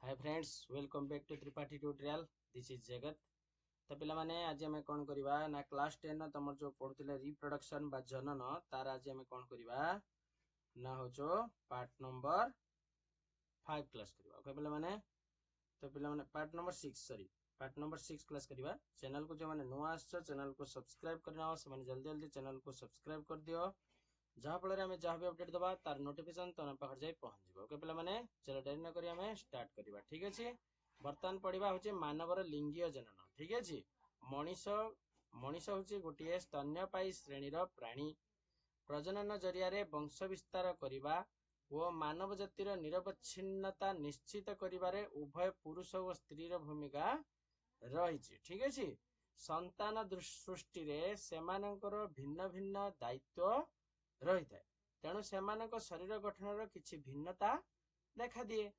Hi friends, welcome back to Tripathi tutorial. This is Jagat. तो पिला माने आज हमें कौन करवा ना क्लास 10 तुम जो पढ़ुले रिप्रोडक्शन बा जनन तार आज हमें कौन करवा ना हो जो पार्ट नंबर 5 क्लास करवा। ओके पिला माने, तो पिला माने part number 6 sorry part number 6 class करवा। चैनल को जो माने नुआ आछो चैनल को सब्सक्राइब करना से माने जल्दी जल्दी चैनल को सब्सक्राइब कर दियो, जहाँ फल आम जहाँ भी अपडेट दबा तार नोटिफिकेशन तुम पाखे जाए पहुंच जाए। ओके पिला माने, चलो डेरी न करी आम स्टार्ट करवा। ठीक अच्छे, बर्तमान पढ़ा हूँ मानवर लिंगीय जनन। ठीक अच्छे, मनीष मनीष हूँ गोटे स्तन्यपायी श्रेणीर प्राणी। प्रजनन जरिया वंश विस्तार करने और मानव जातिर निरवच्छिन्नता निश्चित करिबारे उभय पुरुष और स्त्री भूमिका रही। ठीक अच्छे, संतान सृष्टि सेमानंकर भिन्न भिन्न दायित्व रही है, तेणु सेमानक शरीर गठन किछि भिन्नता देखा दिए।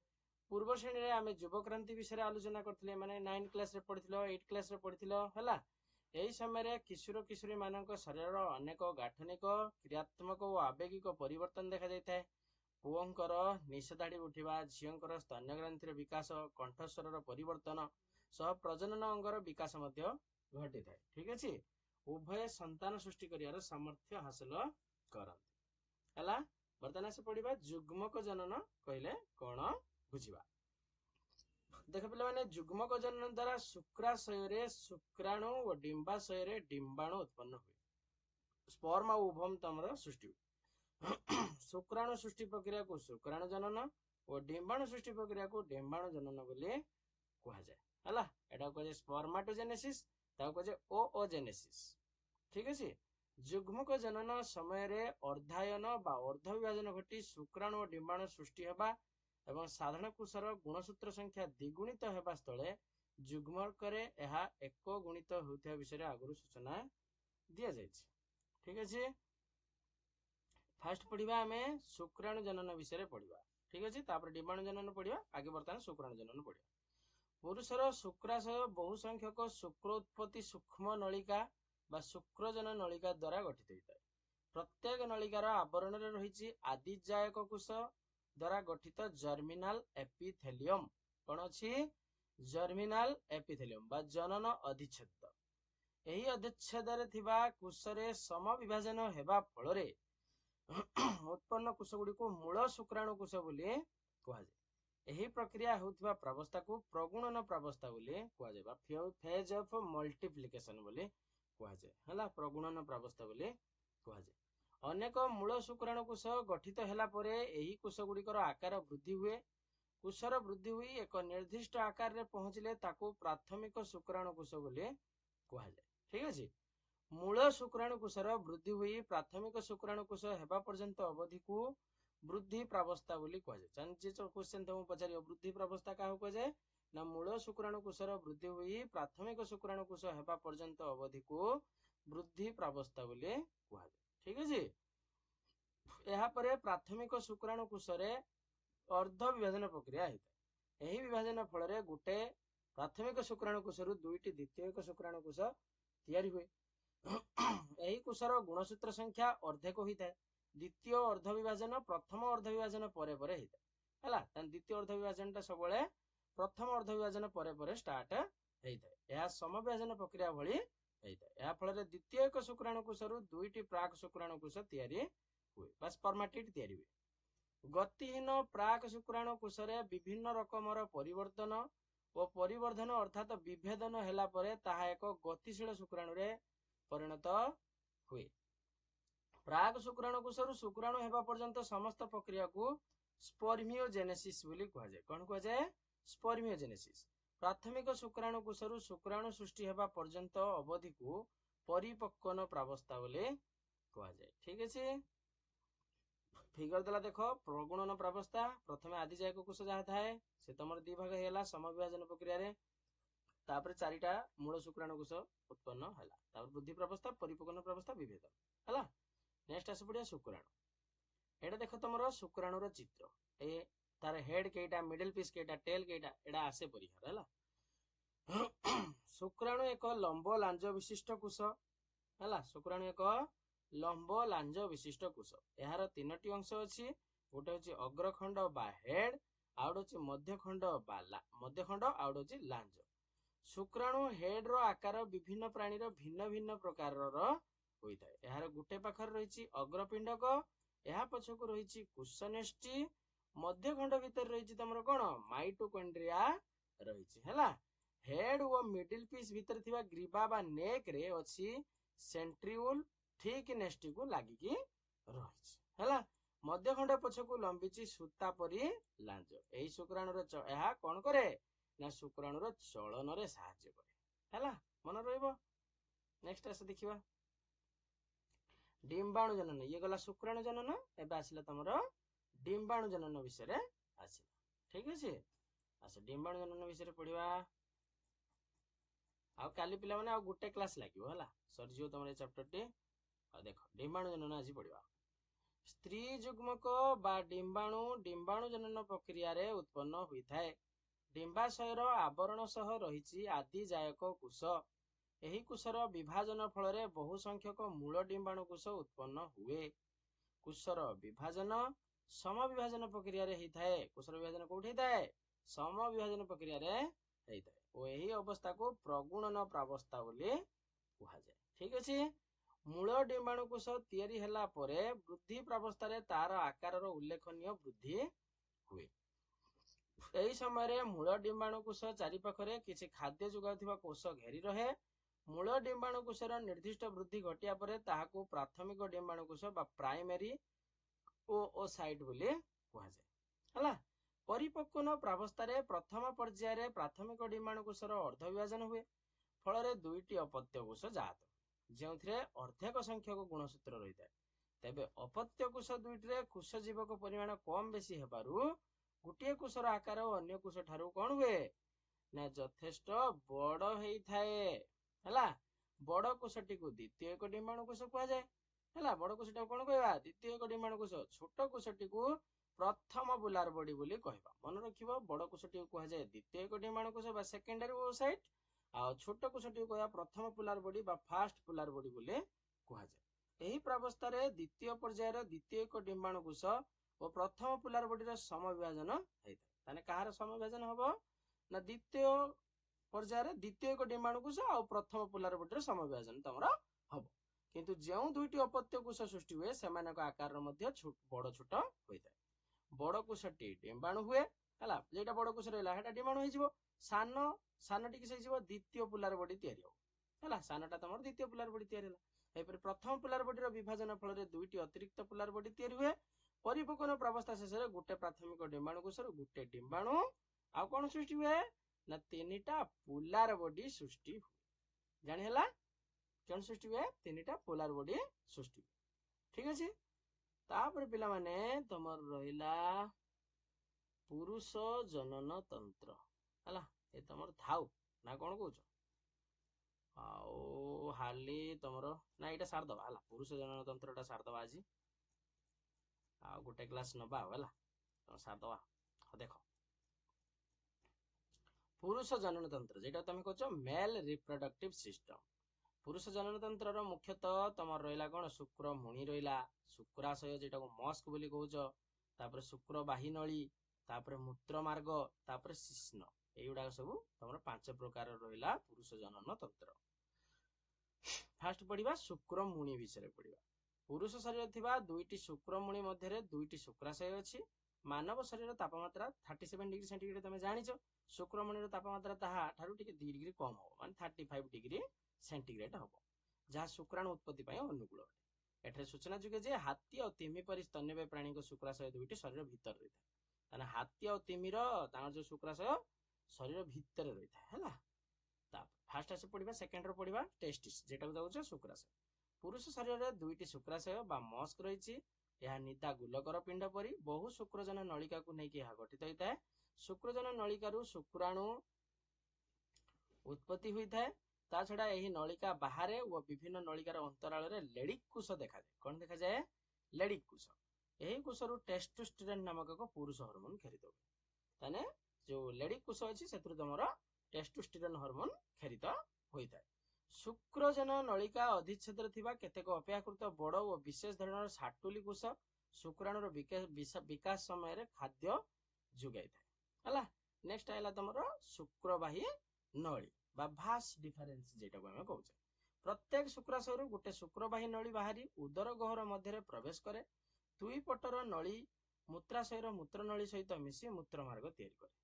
पूर्व श्रेणी में आम युवक्रांति विषय आलोचना करते माने 9 क्लास रे पढ़िथिलो 8 क्लास रे पढ़िथिलो हला। एही समय किशोर किशोरी मानक शरीर अनेक गाठनिक क्रियात्मक और आवेगिक परिवर्तन देखा जाए। पुओंकर निशदाड़ी उठिबा, झीओंकर स्तन्यग्रंथि विकास, कंठस्वर परिवर्तन सह प्रजनन अंगर विकास घटी थाए। ठीक अच्छे, उभय संतान सृष्टि करियार सामर्थ्य हासिल करते हला। बर्तमान से पढ़िबा जुग्मक जनन कहले कौन बुझिबा। देख पिला माने, जुग्मक जनन द्वारा शुक्राशय शुक्राणु और डिंबाशय डिंबाणु उत्पन्न हुए। स्पर्म और ओवम तमर सृष्टि हुए। शुक्राणु सृष्टि प्रक्रिया को शुक्राणु जनन और डिंबाणु सृष्टि प्रक्रिया को डिंबाणु जनन बोली कहा जाए हला। एटा कहे स्पर्माटोजेनेसिस, ताको कहे ओओजेनेसिस। ठीक अछि, जुग्मक जनन समय रे अर्धायन बा अर्ध विभाजन घटी शुक्राणु और डिंबाणु सृष्टि हेबा एवं साधारण कोशर गुणसूत्र संख्या द्विगुणित हेबा स्थले जुग्मक रे एहा एक गुणित होउथिया विषय आगुरु सूचना दिया जायछि। ठीक अछि, फास्ट पढ़िबा हमें शुक्राणु जनन विषय पढ़िबा। ठीक अछि, तापर डिंबाणु जनन पढ़िबा। आगे बर्तमान शुक्राणु जनन पढ़िबा। पुरुषर शुक्राशय बहु संख्यक शुक्र उत्पत्ति सूक्ष्म नलिका बा शुक्रजन नलिका द्वारा गठित होता है। प्रत्येक नलिकार आवरण में रही आदिजायक कोश द्वारा गठित जर्मिनाल एपिथेलियम। कौन अच्छी जर्मिनाल एपिथेलियम बा जनन अधिच्छेद। यही अधिच्छेद कोशरे सम विभाजन हेबा फल उत्पन्न कोश गुड़ी को मूल शुक्राणु कोश बोली कहा जाए। यही प्रक्रिया होउथिबा प्रावस्था को प्रगुणन प्रावस्था बोली कहा जाए। फेज ऑफ मल्टीप्लिकेशन बोली कहा जाए हला। प्रगुणन प्रावस्था बोली कहा जाए। अनेक मूल शुक्राणु कोश गठित हेला परे एही कोश गुड़िकर आकार वृद्धि हुए। कोशर वृद्धि हुई एक निर्दिष्ट आकार रे पहुंचले ताको प्राथमिक शुक्राणु कोश बोली कहा जाए। ठीक अछि, मूल शुक्राणु कोशर वृद्धि हुई प्राथमिक शुक्राणु कोश हेबा पर्यंत अवधि को वृद्धि प्रावस्था बोली कहा जाए। क्वेश्चन तुम पचार वृद्धि प्रावस्था क्या कहा जाए ना मूल शुक्राणु कोशर वृद्धि हुई प्राथमिक शुक्राणु कोश हेबा पर्यंत अवधि को वृद्धि प्रावस्था बोली कहा जाए। ठीक अछि, एहा परे प्राथमिक शुक्राणु कोशरे अर्ध विभाजन प्रक्रिया होता है। यही विभाजन फल गोटे प्राथमिक शुक्राणु कोशरु दुईटी द्वितीयक शुक्राणु कोश तैयारी हुए। यही कोशर गुणसूत्र संख्या अर्धेक होता है। द्वितीय अर्ध विभाजन प्रथम अर्ध विभाजन परे परे होता है हला। द्वितीय अर्ध विभाजन सब प्रथम अर्ध विभाजन परे स्टार्ट होता है। यह सम विभाजन प्रक्रिया भली होता है। यह फल द्वितीय एक शुक्राणु कोशरु दुईटी प्राक शुक्राणु कोश तैयारी हुए बा स्पर्माटिड तैयारी हुए। गतिहीन प्राक शुक्राणु कोशरे विभिन्न रकमर परिवर्तन और परिवर्धन अर्थात विभेदन हेला परे ताहा एक गतिशील शुक्राणु रे परिणत हुए। प्राक शुक्राणु कोशरु शुक्राणु हेबा पर्यंत समस्त प्रक्रिया को स्पर्मियोजेनेसिस बोली कहा जाए। कौन कहा जाए? स्पर्मियोजेनेसिस। प्राथमिक शुक्राणु कोशरु शुक्राणु सृष्टि हेबा पर्यंत अवधि को परिपक्वन प्रावस्था बोली कहा जाए। ठीक अछि, फिगर देला देख प्रगुणन प्रावस्था। प्रथमे आदिजायक कोश जहाँ थाए से तुम दी भाग हेला सम विभाजन प्रक्रिया रे, तापर चारिटा मूल शुक्राणु कोश उत्पन्न हैला, तापर वृद्धि प्रावस्था, परिपक्वन प्रावस्था, विभेदन हैला। नेक्स्ट आसे पड़िया शुक्राणु। एटा देख तुम शुक्राणुर चित्र, ए तार हेड केटा, मिडिल पीस केटा, टेल केटा, एटा आसे परिहार हैला। शुक्राणु एक लंब लांज विशिष्ट कोश हैला। शुक्राणु एक लंब लांज विशिष्ट कोश। यार तीनोटी अंश अछि। गोटे होची अग्रखंड बा हेड, ଆଉ ଗୋଟେ ହଉଛି ମଧ୍ୟଖଣ୍ଡ ମଧ୍ୟଖଣ୍ଡ, ଆଉ ଗୋଟେ ହଉଛି ଲାଞ୍ଜ। ଶୁକ୍ରାଣୁ ହେଡ୍ ର ଆକାର ବିଭିନ୍ନ ପ୍ରାଣୀର ଭିନ୍ନ ଭିନ୍ନ ପ୍ରକାରର ହୋଇଥାଏ। ଏହାର ଗୋଟେ ପାଖରେ ରହିଛି ଅଗ୍ରପିଣ୍ଡକ, ଏହା ପଛକୁ ରହିଛି କୁଶନେଷ୍ଟି, ମଧ୍ୟଖଣ୍ଡ ଭିତରେ ରହିଛି ତମର କଣ ମାଇଟୋକଣ୍ଡ୍ରିଆ ରହିଛି ହେଲା। ହେଡ୍ ଓ ମିଡିଲ ପିସ୍ ଭିତରେ ଥିବା ଗ୍ରୀବା ବା ନେକ୍ ରେ ଅଛି ସେଣ୍ଟ୍ରିଉଲ, ଠିକ ନେଷ୍ଟିକୁ ଲାଗିକି ରହିଛି ହେଲା। ମଧ୍ୟଖଣ୍ଡ ପଛକୁ ଲମ୍ବିଛି ସୂତା ପରି ଲାଞ୍ଜ। ଏହି ଶୁକ୍ରାଣୁର ଏହା କଣ କରେ ନା ଶୁକ୍ରାଣୁର ଚଳନରେ ସାହାଯ୍ୟ କରେ ହେଲା, ମନେ ରହିବ। ନେକ୍ସଟ ଆସ ଦେଖିବା ଡିମ୍ବାଣୁ ଜନନ। ଇଏ ଗଲା ଶୁକ୍ରାଣୁ ଜନନ, ଏବେ ଆସିଲା ତମର ଡିମ୍ବାଣୁ ଜନନ ବିଷୟରେ ଆସିଲା। ଠିକ ଅଛି, ଆସ ଡିମ୍ବାଣୁ ଜନନ ବିଷୟରେ ପଢିବା। ଆଉ କାଲି ପିଲାମାନେ ଆଉ ଗୋଟେ କ୍ଲାସ ଲାଗିବ ହେଲା, ସରିଯିବ ତମର ଏ ଚାପ୍ଟରଟି। ଆଉ ଦେଖ ଡିମ୍ବାଣୁ ଜନନ ଆଜି ପଢିବା। ସ୍ତ୍ରୀ ଯୁଗ୍ମକ ବା ଡିମ୍ବାଣୁ ଡିମ୍ବାଣୁ ଜନନ ପ୍ରକ୍ରିୟାରେ ଉତ୍ପନ୍ନ ହୋଇଥାଏ। ଡିମ୍ବାଶୟର ଆବରଣ ସହ ରହିଛି ଆଦିଜାୟକ କୋଷ। ଏହି କୋଷର ବିଭାଜନ ଫଳରେ ବହୁ ସଂଖ୍ୟକ ମୂଳ ଡିମ୍ବାଣୁ କୋଷ ଉତ୍ପନ୍ନ ହୁଏ। କୋଷର ବିଭାଜନ ସମବିଭାଜନ ପ୍ରକ୍ରିୟାରେ ହେଇଥାଏ। କୋଷର ବିଭାଜନ କୋଉଠି ହେଇଥାଏ? ସମବିଭାଜନ ପ୍ରକ୍ରିୟାରେ ହେଇଥାଏ ଓ ଏହି ଅବସ୍ଥାକୁ ପ୍ରଗୁଣନ ପ୍ରାବସ୍ଥା ବୋଲି କୁହାଯାଏ। ଠିକ ଅଛି, ମୂଳ ଡିମ୍ବାଣୁ କୋଷ ତିଆରି ହେଲା ପରେ ବୃଦ୍ଧି ପ୍ରାବସ୍ଥାରେ ତାର ଆକାରର ଉଲ୍ଲେଖନୀୟ ବୃଦ୍ଧି ହୁଏ। ଏହି ସମୟରେ ମୂଳ ଡିମ୍ବାଣୁ କୋଷ ଚାରିପାଖରେ କିଛି ଖାଦ୍ୟ ଯୋଗାଉଥିବା କୋଷ ଘେରି ରହେ। ମୂଳ ଡିମ୍ବାଣୁ କୋଷର ନିର୍ଦ୍ଦିଷ୍ଟ ବୃଦ୍ଧି ଘଟିବା ପରେ ତାହାକୁ ପ୍ରାଥମିକ ଡିମ୍ବାଣୁ କୋଷ ବା ପ୍ରାଇମେରୀ oocyte ବୋଲି କୁହାଯାଏ ହେଲା। ପରିପକ୍ୱନ ପ୍ରାବସ୍ଥାରେ ପ୍ରଥମ ପର୍ଯ୍ୟାୟରେ ପ୍ରାଥମିକ ଡିମ୍ବାଣୁ କୋଷର ଅର୍ଦ୍ଧ ବିଭାଜନ ହୁଏ। ଫଳରେ ଦୁଇଟି ଅପତ୍ୟ କୋଷ ଜାତ, ଯେଉଁଥିରେ ଅର୍ଦ୍ଧେକ ସଂଖ୍ୟକ ଗୁଣସୂତ୍ର ରହିଥାଏ। ତେବେ ଅପତ୍ୟ କୋଷ ଦୁଇଟିରେ କୋଷ ଜୀବକ ପରିମାଣ କମ ବେଶୀ ହେବାରୁ ଗୋଟିଏ କୋଷର ଆକାର ଅନ୍ୟ କୋଷ ଠାରୁ କଣ ହୁଏ ନା ଯଥେଷ୍ଟ ବଡ ହେଇଥାଏ ହେଲା। ବଡ କୋଷଟିକୁ ଦ୍ୱିତୀୟ ଏକ ଡିମ୍ବାଣୁ କୋଷ କୁହାଯାଏ ହେଲା। ବଡ କୋଷଟାକୁ କଣ କହିବା? ଦ୍ୱିତୀୟ ଏକ ଡିମ୍ବାଣୁ କୋଷ। ଛୋଟ କୋଷଟିକୁ ପ୍ରଥମ ବୁଲାର ବଡି ବୋଲି କହିବା। ମନେ ରଖିବ, ବଡ କୋଷଟିକୁ କୁହାଯାଏ ଦ୍ୱିତୀୟ ଏକ ଡିମ୍ବାଣୁ କୋଷ ବା ସେକେଣ୍ଡାରୀ oocyte, ଆଉ ଛୋଟ କୋଷଟିକୁ କହିବା ପ୍ରଥମ ପୁଲାର ବଡି ବା ଫାଷ୍ଟ ପୁଲାର ବଡି ବୋଲି କୁହାଯାଏ। ଏହି ପ୍ରାବସ୍ଥାରେ ଦ୍ୱିତୀୟ ପର୍ଯ୍ୟାୟର ଦ୍ୱିତୀୟ ଏକ ଡିମ୍ବାଣୁ କୋଷ ଓ ପ୍ରଥମ ପୁଲାର ବଡିର ସମବିଭାଜନ ହେଇଥାଏ। ତାହେଲେ କାହାର ସମବିଭାଜନ ହବ ନା ଦ୍ୱିତୀୟ ପର୍ଯ୍ୟାୟରେ ଦ୍ୱିତୀୟ ଏକ ଡିମ୍ବାଣୁ କୋଷ ଆଉ ପ୍ରଥମ ପୁଲାର ବଡିର ସମବିଭାଜନ ତମର ହବ। କିନ୍ତୁ ଯେଉଁ ଦୁଇଟି ଅପତ୍ୟ କୋଷ ସୃଷ୍ଟି ହୁଏ ସେମାନଙ୍କ ଆକାର ମଧ୍ୟ ବଡ ଛୋଟ ହୋଇଥାଏ। ବଡ କୋଷଟି ଡିମ୍ବାଣୁ ହୁଏ ହେଲା, ଯେଟା ବଡ କୋଷ ରହିଲା ସେଟା ଡିମ୍ବାଣୁ ହେଇଯିବ। ସାନ ଟିକେ ହେଇଯିବ ଦ୍ୱିତୀୟ ପୁଲାର ବଡି ତିଆରି ହବ ହେଲା। ସାନଟା ତମର ଦ୍ୱିତୀୟ ପୁଲାର ବଡି ତିଆରି ହେଲା। ଏପରି ପ୍ରଥମ ପୁଲାର ବଡିର ବିଭାଜନ ଫଳରେ ଦୁଇଟି ଅତିରିକ୍ତ ପୁଲାର ବଡି ତିଆରି ହୁଏ। ପରିପକ୍ୱନ ପ୍ରାବସ୍ଥା ଶେଷରେ ଗୋଟେ ପ୍ରାଥମିକ ଡିମ୍ବାଣୁ କୋଷରୁ ଗୋଟେ ଡିମ୍ବାଣୁ ଆଉ କଣ ସୃଷ୍ଟି ହୁଏ ନା ତିନିଟା ପୁଲାର ବଡି ସୃଷ୍ଟି ହୁଏ। ଜାଣି ହେଲା କଣ ସୃଷ୍ଟି ହୁଏ? ତିନିଟା ପୋଲାର ବଡି ସୃଷ୍ଟି ହୁଏ। ଠିକ ଅଛି, ତାପରେ ପିଲାମାନେ ତମର ରହିଲା ପୁରୁଷ ଜନନ ତନ୍ତ୍ର ହେଲା। ଏ ତମର ଥାଉ ନା କଣ କହୁଛ? ଆଉ ହାଲି ତମର ନା ଏଇଟା ସାରିଦବା ହେଲା। ପୁରୁଷ ଜନନ ତନ୍ତ୍ର ଟା ସାରିଦବା ଆଜି, ଆଉ ଗୋଟେ କ୍ଲାସ ନବା ଆଉ ହେଲା, ସାରିଦବା। ଦେଖ ପୁରୁଷ ଜନନ ତନ୍ତ୍ର ଯେଟା ତମେ କହୁଛ ମେଲ ରିପ୍ରଡକ୍ଟିଭ ସିଷ୍ଟମ। ପୁରୁଷ ଜନନ ତନ୍ତ୍ରର ମୁଖ୍ୟତଃ ତମର ରହିଲା କଣ? ଶୁକ୍ରମୁଣି ରହିଲା, ଶୁକ୍ରାଶୟ ଯେଟାକୁ ମସ୍କ ବୋଲି କହୁଛ, ତାପରେ ଶୁକ୍ରବାହୀ ନଳୀ, ତାପରେ ମୂତ୍ରମାର୍ଗ, ତାପରେ ଶିଶ୍ନ। ଏଇଗୁଡାକ ସବୁ ତମର 5 ପ୍ରକାର ରହିଲା ପୁରୁଷ ଜନନ ତନ୍ତ୍ର। ଫାଷ୍ଟ ପଢିବା ଶୁକ୍ରମୁଣି ବିଷୟରେ ପଢିବା। ପୁରୁଷ ଶରୀରରେ ଥିବା ଦୁଇଟି ଶୁକ୍ରମୁଣି ମଧ୍ୟରେ ଦୁଇଟି ଶୁକ୍ରାଶୟ ଅଛି। ମାନବ ଶରୀର ତାପମାତ୍ରା 37 ଡିଗ୍ରୀ ସେଣ୍ଟିଗ୍ରେଡ ତମେ ଜାଣିଛ। ଶୁକ୍ରମୁଣିର ତାପମାତ୍ରା ତାହା ଠାରୁ ଟିକେ 2 ଡିଗ୍ରୀ କମ ହବ, ମାନେ 35 ଡିଗ୍ରୀ ସେଣ୍ଟିଗ୍ରେଡ ହବ, ଯାହା ଶୁକ୍ରାଣୁ ଉତ୍ପତ୍ତି ପାଇଁ ଅନୁକୂଳ ଅଟେ। ଏଠାରେ ସୂଚନା ଯୋଗ୍ୟ ଯେ ହାତୀ ଆଉ ତିମି ପରି ସ୍ତନ୍ୟପାୟୀ ପ୍ରାଣୀଙ୍କ ଶୁକ୍ରାଶୟ ଦୁଇଟି ଶରୀର ଭିତରେ ରହିଥାଏ। ତାହେଲେ ହାତୀ ଆଉ ତିମିର ତାଙ୍କର ଯୋଉ ଶୁକ୍ରାଶୟ ଶରୀର ଭିତରେ ରହିଥାଏ ହେଲା। ଫାଷ୍ଟ ଆସି ପଢିବା, ସେକେଣ୍ଡରେ ପଢିବା ଟେଷ୍ଟିସ୍, ଯେଟାକୁ ଯାଉଛ ଶୁକ୍ରାଶୟ। ପୁରୁଷ ଶରୀରରେ ଦୁଇଟି ଶୁକ୍ରାଶୟ ବା ମସ୍କ ରହିଛି। ଏହା ନିଦା ଗୁଲକର ପିଣ୍ଡ ପରି ବହୁ ଶୁକ୍ରଜନ ନଳିକାକୁ ନେଇକି ଏହା ଗଠିତ ହୋଇଥାଏ। ଶୁକ୍ରଜନ ନଳିକାରୁ ଶୁକ୍ରାଣୁ ଉତ୍ପତ୍ତି ହୋଇଥାଏ। ତା ଛଡା ଏହି ନଳିକା ବାହାରେ ଓ ବିଭିନ୍ନ ନଳିକାର ଅନ୍ତରାଳରେ ଲେଡିକ୍ କୋଷ ଦେଖାଯାଏ। କଣ ଦେଖାଯାଏ? ଲେଡିକ୍ କୋଷ। ଏହି କୋଷରୁ ଟେଷ୍ଟୋଷ୍ଟିରୋନ ନାମକ ଏକ ପୁରୁଷ ହରମୋନ କ୍ଷରିତ ହୁଏ। ତାହେଲେ ଯୋଉ ଲେଡିକ୍ କୋଷ ଅଛି ସେଥିରୁ ତମର ଟେଷ୍ଟୋଷ୍ଟିରୋନ ହରମୋନ କ୍ଷରିତ ହୋଇଥାଏ। ଶୁକ୍ରଜନ ନଳିକା ଅଧିଚ୍ଛେଦରେ ଥିବା କେତେକ ଅପେକ୍ଷାକୃତ ବଡ ଓ ବିଶେଷ ଧରଣର ସାଟୁଲି କୋଷ ଶୁକ୍ରାଣୁର ବିକାଶ ସମୟରେ ଖାଦ୍ୟ ଯୋଗାଇଥାଏ। ହେଲା। नेक्स्ट आइला तमरो शुक्रबाही नळी बा भास डिफरेंस जेटा को हमें कहउछे। प्रत्येक शुक्राशयରୁ गोटे शुक्रबाही नळी बाहरी उदर गहर मध्यरे प्रवेश करे। दुई पटर नळी मूत्राशयर मूत्रनळी सहित मिसी मूत्र मार्ग तैयारी करे।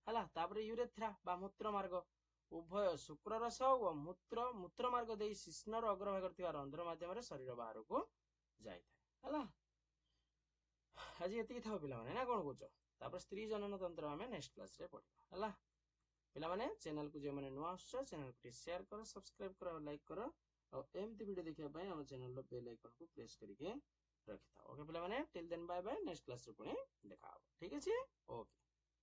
हला तापर यूरेथ्रा बा मूत्र मार्ग उभय शुक्ररस और मूत्र मार्ग दे शिश्नर अग्रभाग थिबा रंध्र माध्यम शरीर बाहर को जाय थाए। हला आज एति थाओ पिला माने ना कोन कहउछो। तापर स्त्री जनन तंत्र हमें नेक्स्ट क्लास रे पढिबा। हला पिला माने चैनल को जे माने नुआ आछो चैनल को शेयर करो, सब्सक्राइब करो, लाइक करो और एमती वीडियो देखिया पई हम चैनल रो बेल आइकन को प्रेस करके रखि था। ओके पिला माने till then bye bye, next class रे पुणी देखा हो। ठीक अछि ओके।